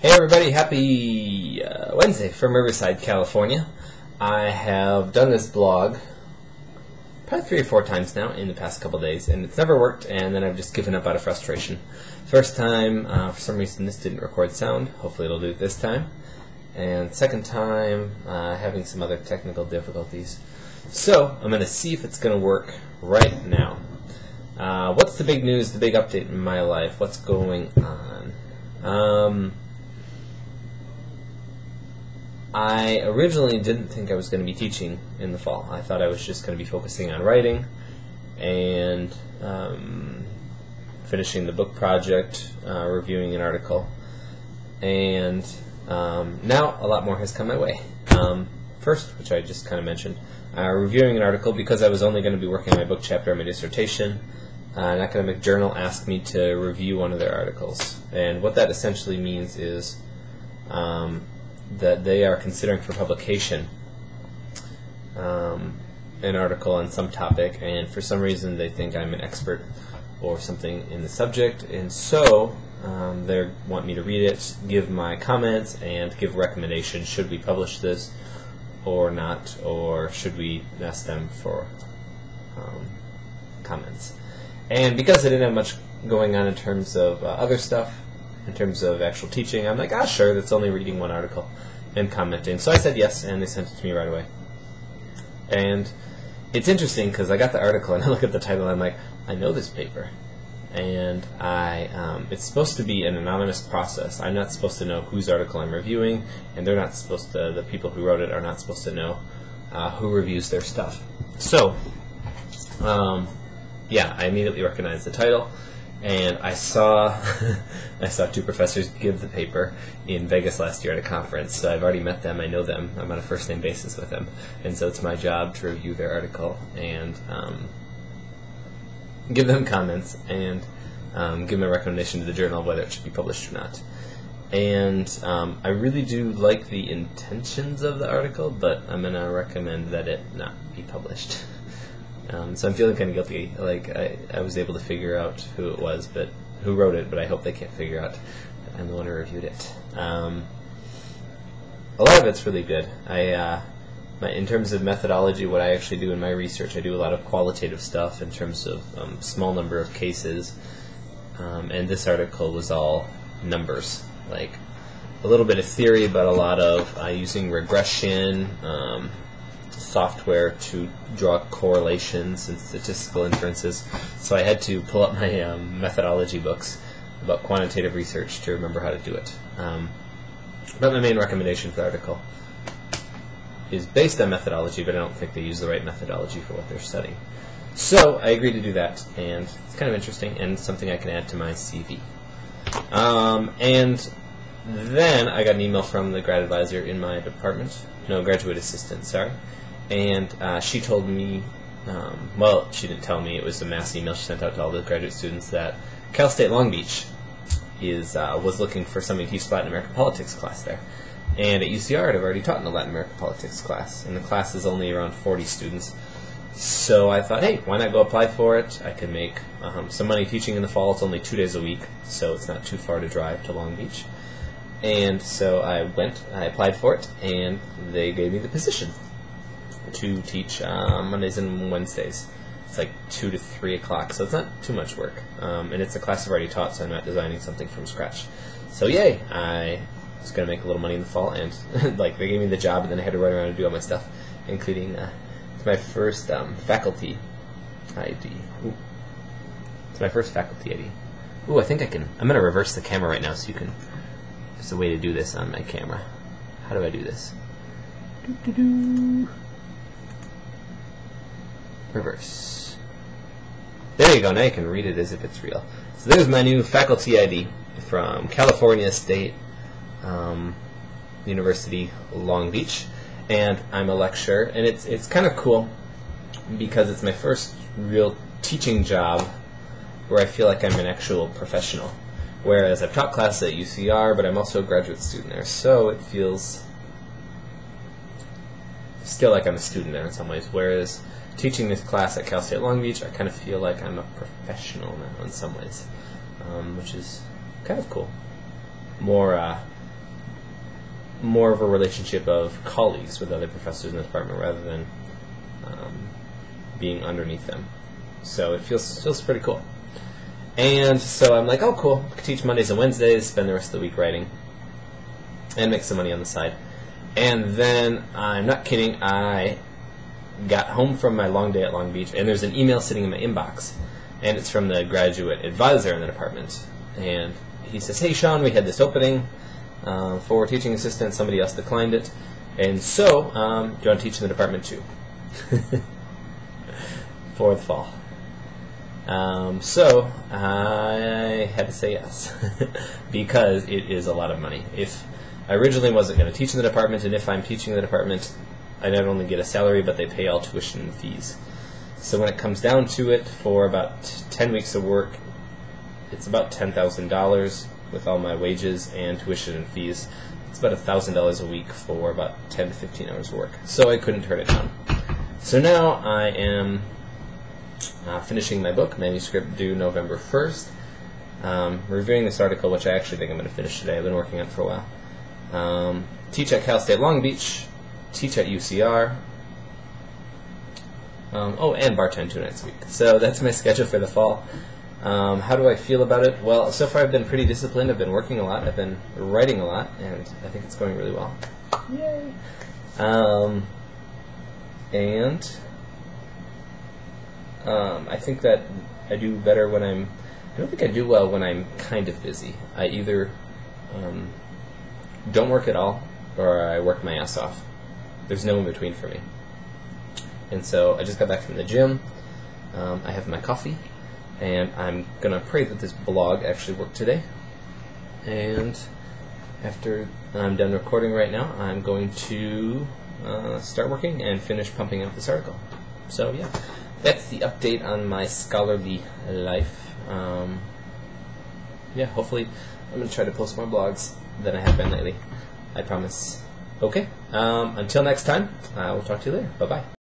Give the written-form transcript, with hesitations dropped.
Hey everybody, happy Wednesday from Riverside, California. I have done this blog probably 3 or 4 times now in the past couple days, and it's never worked, and then I've just given up out of frustration. First time, for some reason this didn't record sound. Hopefully it'll do it this time. And second time, having some other technical difficulties. So I'm going to see if it's going to work right now. What's the big news, the big update in my life? What's going on? I originally didn't think I was going to be teaching in the fall. I thought I was just going to be focusing on writing and finishing the book project, reviewing an article, and now a lot more has come my way. First, which I just kind of mentioned, reviewing an article because I was only going to be working on my book chapter on my dissertation. An academic journal asked me to review one of their articles, and what that essentially means is that they are considering for publication an article on some topic, and for some reason they think I'm an expert or something in the subject, and so they want me to read it, give my comments, and give recommendations. Should we publish this or not, or should we ask them for comments? And because I didn't have much going on in terms of other stuff, in terms of actual teaching, I'm like, sure, that's only reading one article and commenting. So I said yes, and they sent it to me right away. And it's interesting because I got the article and I look at the title and I'm like, I know this paper. And it's supposed to be an anonymous process. I'm not supposed to know whose article I'm reviewing, and they're not supposed to, the people who wrote it are not supposed to know who reviews their stuff. So, yeah, I immediately recognized the title. And I saw I saw 2 professors give the paper in Vegas last year at a conference. So I've already met them. I know them. I'm on a first-name basis with them. And so it's my job to review their article and give them comments and give them a recommendation to the journal of whether it should be published or not. And I really do like the intentions of the article, but I'm going to recommend that it not be published. So I'm feeling kind of guilty. Like I was able to figure out who it was, but who wrote it. But I hope they can't figure out that I'm the one who reviewed it. A lot of it's really good. In terms of methodology, what I actually do in my research, I do a lot of qualitative stuff in terms of small number of cases. And this article was all numbers, like a little bit of theory, but a lot of using regression. Software to draw correlations and statistical inferences. So I had to pull up my methodology books about quantitative research to remember how to do it. But my main recommendation for the article is based on methodology, but I don't think they use the right methodology for what they're studying. So I agreed to do that, and it's kind of interesting and something I can add to my CV. And then I got an email from the grad advisor in my department, no, graduate assistant, sorry. And she told me, well, she didn't tell me, it was a mass email she sent out to all the graduate students, that Cal State Long Beach was looking for somebody to teach Latin American politics class there. And at UCR, I've already taught in the Latin American politics class, and the class is only around 40 students. So I thought, hey, why not go apply for it? I could make some money teaching in the fall. It's only 2 days a week, so it's not too far to drive to Long Beach. And so I applied for it, and they gave me the position to teach Mondays and Wednesdays. It's like 2 to 3 o'clock, so it's not too much work. And it's a class I've already taught, so I'm not designing something from scratch. So yay! I was going to make a little money in the fall, and like they gave me the job, and then I had to run around and do all my stuff, including it's my first faculty ID. Ooh. It's my first faculty ID. Ooh, I think I can. I'm going to reverse the camera right now, so you can. There's a way to do this on my camera. How do I do this? Doo-doo-doo. Reverse. There you go, now you can read it as if it's real. So there's my new faculty ID from California State University, Long Beach, and I'm a lecturer, and it's kind of cool because it's my first real teaching job where I feel like I'm an actual professional. Whereas I've taught classes at UCR, but I'm also a graduate student there, so it feels still like I'm a student there in some ways, whereas teaching this class at Cal State Long Beach, I kind of feel like I'm a professional now in some ways, which is kind of cool. More more of a relationship of colleagues with other professors in the department rather than being underneath them. So it feels pretty cool. And so I'm like, oh cool, I can teach Mondays and Wednesdays, spend the rest of the week writing, and make some money on the side. And then, I'm not kidding, I got home from my long day at Long Beach, and there's an email sitting in my inbox, and it's from the graduate advisor in the department. And he says, hey Sean, we had this opening for teaching assistant, somebody else declined it, and so, do you want to teach in the department too? For the fall. So I had to say yes because it is a lot of money. If I originally wasn't going to teach in the department, and if I'm teaching in the department, I not only get a salary, but they pay all tuition and fees. So when it comes down to it, for about 10 weeks of work, it's about $10,000 with all my wages and tuition and fees. It's about $1,000 a week for about 10 to 15 hours of work. So I couldn't turn it down. So now I am finishing my book, manuscript due November 1st. Reviewing this article, which I actually think I'm going to finish today. I've been working on it for a while. Teach at Cal State Long Beach. Teach at UCR. And bartend 2 nights a week. So that's my schedule for the fall. How do I feel about it? Well, so far I've been pretty disciplined. I've been working a lot. I've been writing a lot, and I think it's going really well. Yay! I think that I do better when I don't think I do well when I'm kind of busy. I either don't work at all, or I work my ass off. There's no in between for me. And so I just got back from the gym. I have my coffee, and I'm going to pray that this blog actually worked today. And after I'm done recording right now, I'm going to start working and finish pumping out this article. So yeah, that's the update on my scholarly life. Yeah, hopefully I'm going to try to post more blogs than I have been lately. I promise. Okay, until next time, I will talk to you later. Bye-bye.